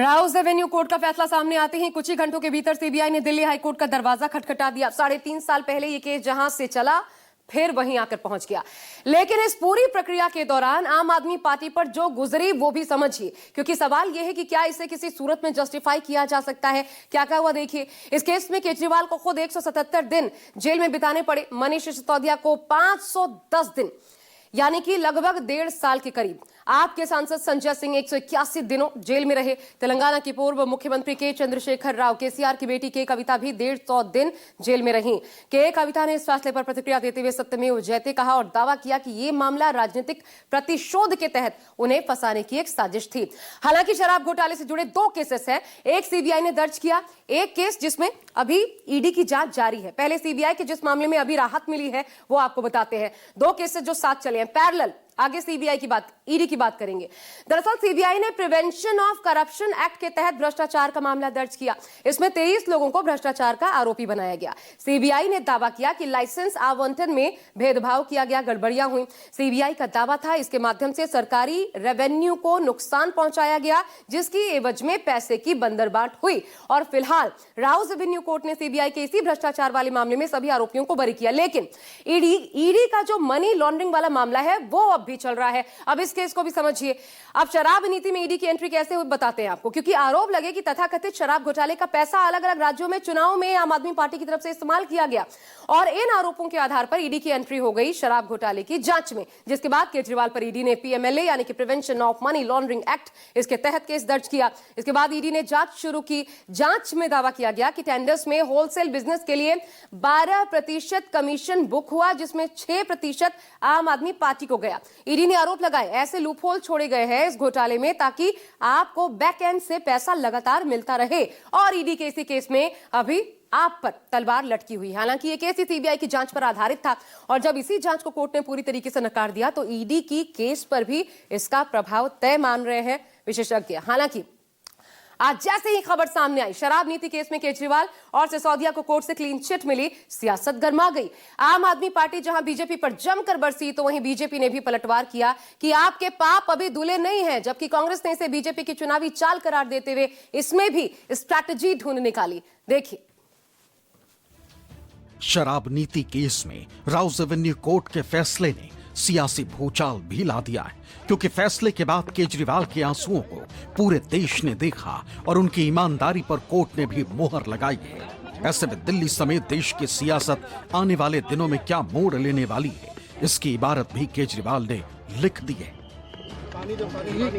Rouse Avenue court का फैसला सामने आते ही कुछ ही घंटों के भीतर सीबीआई ने दिल्ली हाईकोर्ट का दरवाजा खटखटा दिया। 3.5 साल पहले ये केस जहां से चला फिर वहीं आकर पहुंच गया। लेकिन इस पूरी प्रक्रिया के दौरान आम आदमी पार्टी पर जो गुजरी वो भी समझिए, क्योंकि सवाल यह है कि क्या इसे किसी सूरत में जस्टिफाई किया जा सकता है। क्या क्या हुआ देखिए। इस केस में केजरीवाल को खुद 177 दिन जेल में बिताने पड़े। मनीष सिसोदिया को 510 दिन यानी कि लगभग 1.5 साल के करीब। आपके सांसद संजय सिंह 181 दिनों जेल में रहे। तेलंगाना के पूर्व मुख्यमंत्री के चंद्रशेखर राव, केसीआर की बेटी के कविता भी 150 दिन जेल में रहीं। के कविता ने इस फैसले पर प्रतिक्रिया देते हुए सत्यमेव जयते कहा और दावा किया कि यह मामला राजनीतिक प्रतिशोध के तहत उन्हें फंसाने की एक साजिश थी। हालांकि शराब घोटाले से जुड़े 2 केसेस हैं। एक सीबीआई ने दर्ज किया, एक केस जिसमें अभी ईडी की जांच जारी है। पहले सीबीआई के जिस मामले में अभी राहत मिली है वो आपको बताते हैं। 2 केसेस जो साथ चले हैं पैरेलल। आगे सीबीआई की बात, ईडी की बात करेंगे। दरअसल सीबीआई ने प्रिवेंशन ऑफ करप्शन एक्ट के तहत भ्रष्टाचार का मामला दर्ज किया। इसमें 23 लोगों को भ्रष्टाचार का आरोपी बनाया गया। सीबीआई ने दावा किया कि लाइसेंस आवंटन में भेदभाव किया गया, गड़बड़ियां हुई। सीबीआई का दावा था इसके माध्यम से सरकारी रेवेन्यू को नुकसान पहुंचाया गया, जिसकी एवज में पैसे की बंदरबांट हुई। और फिलहाल राउस एवेन्यू कोर्ट ने सीबीआई के इसी भ्रष्टाचार वाले मामले में सभी आरोपियों को बरी किया। लेकिन ईडी का जो मनी लॉन्ड्रिंग वाला मामला है वो अब भी चल रहा है। अब इस केस को भी समझिए। अब शराब नीति में ईडी की एंट्री कैसे हुई बताते हैं आपको, क्योंकि आरोप लगे कि तथाकथित शराब घोटाले का पैसा अलग अलग राज्यों में चुनाव में आम आदमी पार्टी की तरफ से इस्तेमाल किया गया और इन आरोपों के आधार पर ईडी की एंट्री हो गई शराब घोटाले की जांच में, जिसके बाद केजरीवाल पर ईडी ने पीएमएलए यानी कि prevention of money laundering act इसके तहत केस दर्ज किया। इसके बाद ईडी ने जांच शुरू की। जांच में दावा किया गया कि टेंडर्स में होलसेल बिजनेस के लिए 12% कमीशन बुक हुआ, जिसमें 6% आम आदमी पार्टी को गया। ईडी ने आरोप लगाए ऐसे लूपहोल छोड़े गए हैं इस घोटाले में ताकि आपको बैक एंड से पैसा लगातार मिलता रहे। और ईडी के इसी केस में अभी आप पर तलवार लटकी हुई। हालांकि ये केस सीबीआई की जांच पर आधारित था और जब इसी जांच को कोर्ट ने पूरी तरीके से नकार दिया तो ईडी की केस पर भी इसका प्रभाव तय मान रहे हैं विशेषज्ञ। हालांकि आज जैसे ही खबर सामने आई शराब नीति केस में केजरीवाल और सिसोदिया को कोर्ट से क्लीन चिट मिली, सियासत गर्मा गई। आम आदमी पार्टी जहां बीजेपी पर जमकर बरसी तो वहीं बीजेपी ने भी पलटवार किया कि आपके पाप अभी धुले नहीं हैं, जबकि कांग्रेस ने इसे बीजेपी की चुनावी चाल करार देते हुए इसमें भी स्ट्रैटेजी ढूंढ निकाली। देखिए। शराब नीति केस में राउस एवेन्यू कोर्ट के फैसले ने सियासी भूचाल भी ला दिया है, क्योंकि फैसले के बाद केजरीवाल के आंसुओं को पूरे देश ने देखा और उनकी ईमानदारी पर कोर्ट ने भी मोहर लगाई है। ऐसे में दिल्ली समेत देश की सियासत आने वाले दिनों में क्या मोड़ लेने वाली है, इसकी इबारत भी केजरीवाल ने लिख दी है।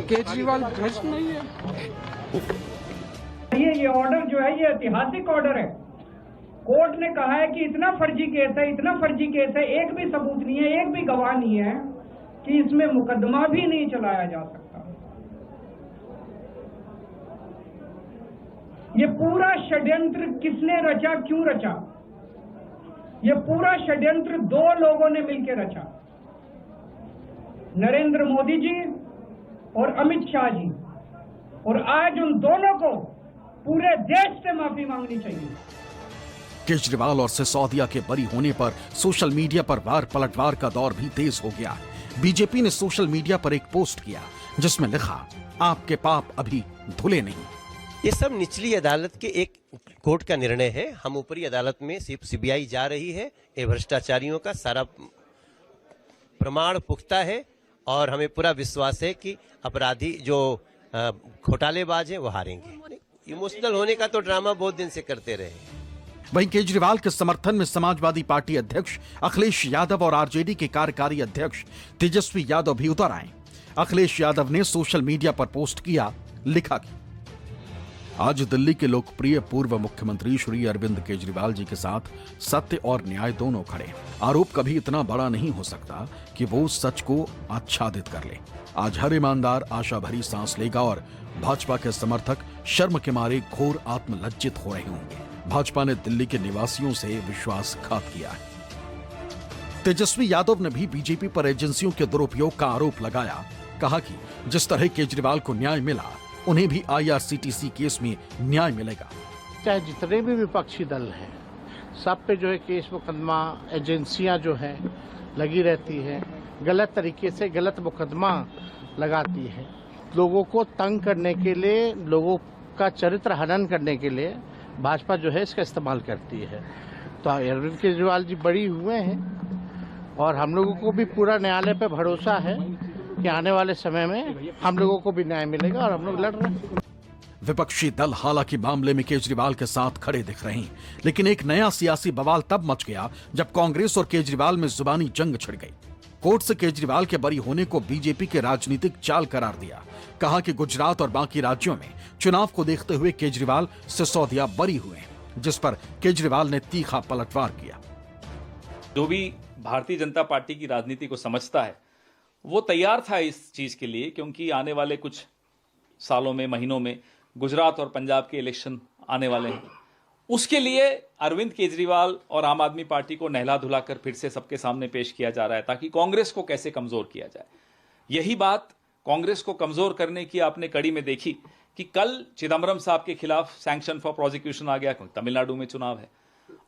केजरीवाल भ्रष्ट नहीं है। ये ऑर्डर जो है ये ऐतिहासिक ऑर्डर है। कोर्ट ने कहा है कि इतना फर्जी केस है, इतना फर्जी केस है, एक भी सबूत नहीं है, एक भी गवाह नहीं है कि इसमें मुकदमा भी नहीं चलाया जा सकता। ये पूरा षड्यंत्र किसने रचा, क्यों रचा? ये पूरा षड्यंत्र 2 लोगों ने मिलकर रचा, नरेंद्र मोदी जी और अमित शाह जी। और आज उन दोनों को पूरे देश से माफी मांगनी चाहिए। केजरीवाल और सिसोदिया के बरी होने पर सोशल मीडिया पर वार पलटवार का दौर भी तेज हो गया। बीजेपी ने सोशल मीडिया पर एक पोस्ट किया जिसमें लिखा, आपके पाप अभी धुले नहीं। ये सब निचली अदालत के एक कोर्ट का निर्णय है। हम ऊपरी अदालत में सिर्फ सीबीआई जा रही है। ये भ्रष्टाचारियों का सारा प्रमाण पुख्ता है और हमें पूरा विश्वास है कि अपराधी जो घोटालेबाज है वो हारेंगे। इमोशनल होने का तो ड्रामा बहुत दिन से करते रहे। वहीं केजरीवाल के समर्थन में समाजवादी पार्टी अध्यक्ष अखिलेश यादव और आरजेडी के कार्यकारी अध्यक्ष तेजस्वी यादव भी उतर आए। अखिलेश यादव ने सोशल मीडिया पर पोस्ट किया, लिखा कि आज दिल्ली के लोकप्रिय पूर्व मुख्यमंत्री श्री अरविंद केजरीवाल जी के साथ सत्य और न्याय दोनों खड़े हैं। आरोप कभी इतना बड़ा नहीं हो सकता कि वो सच को आच्छादित कर ले। आज हर ईमानदार आशा भरी सांस लेगा और भाजपा के समर्थक शर्म के मारे घोर आत्मलज्जित हो रहे होंगे। भाजपा ने दिल्ली के निवासियों से विश्वासघात किया है। तेजस्वी यादव ने भी बीजेपी पर एजेंसियों के दुरुपयोग का आरोप लगाया। कहा कि जिस तरह केजरीवाल को न्याय मिला उन्हें भी आईआरसीटीसी केस में न्याय मिलेगा। चाहे जितने भी विपक्षी दल हैं, सब पे जो है केस मुकदमा एजेंसियां जो है लगी रहती है, गलत तरीके से गलत मुकदमा लगाती है। लोगों को तंग करने के लिए, लोगों का चरित्र हनन करने के लिए भाजपा जो है इसका इस्तेमाल करती है। तो अरविंद केजरीवाल जी बरी हुए हैं और हम लोगों को भी पूरा न्यायालय पे भरोसा है कि आने वाले समय में हम लोगों को भी न्याय मिलेगा और हम लोग लड़ रहे हैं। विपक्षी दल हालांकि मामले में केजरीवाल के साथ खड़े दिख रहे हैं, लेकिन एक नया सियासी बवाल तब मच गया जब कांग्रेस और केजरीवाल में जुबानी जंग छिड़ गई। कोर्ट से केजरीवाल के बरी होने को बीजेपी के राजनीतिक चाल करार दिया। कहा कि गुजरात और बाकी राज्यों में चुनाव को देखते हुए केजरीवाल सिसोदिया बरी हुए हैं, जिस पर केजरीवाल ने तीखा पलटवार किया। जो भी भारतीय जनता पार्टी की राजनीति को समझता है वो तैयार था इस चीज के लिए, क्योंकि आने वाले कुछ सालों में, महीनों में गुजरात और पंजाब के इलेक्शन आने वाले हैं। उसके लिए अरविंद केजरीवाल और आम आदमी पार्टी को नहला धुलाकर फिर से सबके सामने पेश किया जा रहा है, ताकि कांग्रेस को कैसे कमजोर किया जाए। यही बात कांग्रेस को कमजोर करने की आपने कड़ी में देखी कि कल चिदम्बरम साहब के खिलाफ सैंक्शन फॉर प्रोसिक्यूशन आ गया, तमिलनाडु में चुनाव है।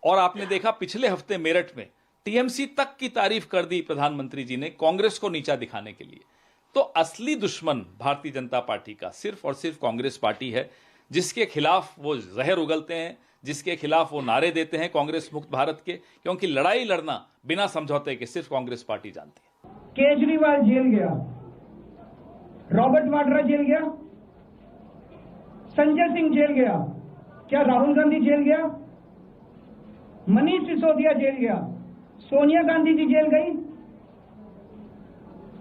और आपने देखा पिछले हफ्ते मेरठ में टीएमसी तक की तारीफ कर दी प्रधानमंत्री जी ने कांग्रेस को नीचा दिखाने के लिए। तो असली दुश्मन भारतीय जनता पार्टी का सिर्फ और सिर्फ कांग्रेस पार्टी है, जिसके खिलाफ वो जहर उगलते हैं, जिसके खिलाफ वो नारे देते हैं कांग्रेस मुक्त भारत के, क्योंकि लड़ाई लड़ना बिना समझौते के सिर्फ कांग्रेस पार्टी जानती है। केजरीवाल जेल गया, रॉबर्ट वाड्रा जेल गया, संजय सिंह जेल गया, क्या राहुल गांधी जेल गया, मनीष सिसोदिया जेल गया, सोनिया गांधी जी जेल गई?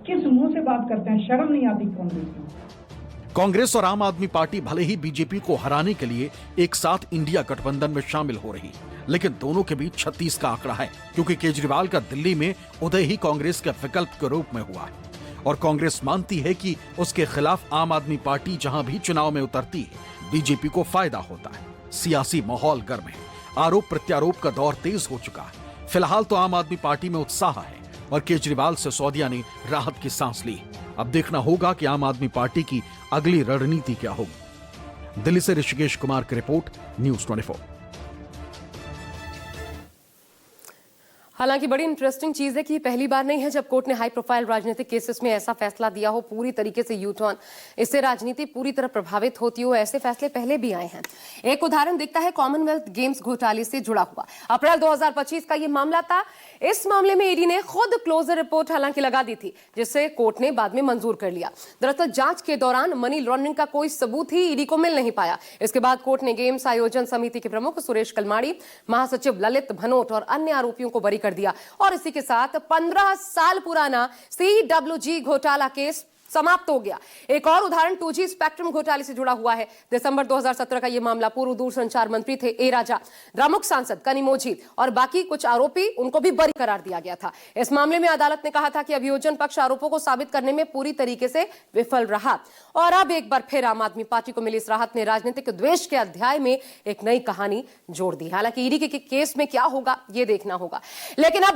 किस मुंह से बात करते हैं? शर्म नहीं आती कांग्रेस को? कांग्रेस और आम आदमी पार्टी भले ही बीजेपी को हराने के लिए एक साथ इंडिया गठबंधन में शामिल हो रही, लेकिन दोनों के बीच 36 का आंकड़ा है, क्योंकि केजरीवाल का दिल्ली में उदय ही कांग्रेस के विकल्प के रूप में हुआ है। और कांग्रेस मानती है कि उसके खिलाफ आम आदमी पार्टी जहां भी चुनाव में उतरती है, बीजेपी को फायदा होता है। सियासी माहौल गर्म है, आरोप प्रत्यारोप का दौर तेज हो चुका है। फिलहाल तो आम आदमी पार्टी में उत्साह है और केजरीवाल सिसोदिया ने राहत की सांस ली। अब देखना होगा कि आम आदमी पार्टी की अगली रणनीति क्या होगी। दिल्ली से ऋषिकेश कुमार की रिपोर्ट, न्यूज़ 24। हालांकि बड़ी इंटरेस्टिंग चीज है कि पहली बार नहीं है जब कोर्ट ने हाई प्रोफाइल राजनीतिक केसेस में ऐसा फैसला दिया हो, पूरी तरीके से यू टर्न, इससे राजनीति पूरी तरह प्रभावित होती हो। ऐसे फैसले पहले भी आए हैं। एक उदाहरण दिखता है कॉमनवेल्थ गेम्स घोटाले से जुड़ा हुआ। अप्रैल 2025 का यह मामला था। इस मामले में ईडी ने खुद क्लोजर रिपोर्ट हालांकि लगा दी थी, जिसे कोर्ट ने बाद में मंजूर कर लिया। दरअसल जांच के दौरान मनी लॉन्ड्रिंग का कोई सबूत ही ईडी को मिल नहीं पाया। इसके बाद कोर्ट ने गेम्स आयोजन समिति के प्रमुख सुरेश कलमाड़ी, महासचिव ललित भनोट और अन्य आरोपियों को बरी कर दिया। और इसी के साथ 15 साल पुराना CWG घोटाला केस समाप्त हो गया। एक और उदाहरण 2G स्पेक्ट्रम घोटाले से जुड़ा हुआ है। दिसंबर 2017 का यह मामला, पूर्व दूरसंचार मंत्री थे ए राजा, द्रमुक सांसद कनिमोझी और बाकी कुछ आरोपी, उनको भी बरी करार दिया गया था। इस मामले में अदालत ने कहा था कि अभियोजन पक्ष आरोपों को साबित करने में पूरी तरीके से विफल रहा। और अब एक बार फिर आम आदमी पार्टी को मिली इस राहत ने राजनीतिक द्वेष के अध्याय में एक नई कहानी जोड़ दी। हालांकि ईडी के केस में क्या होगा, यह देखना होगा। लेकिन अब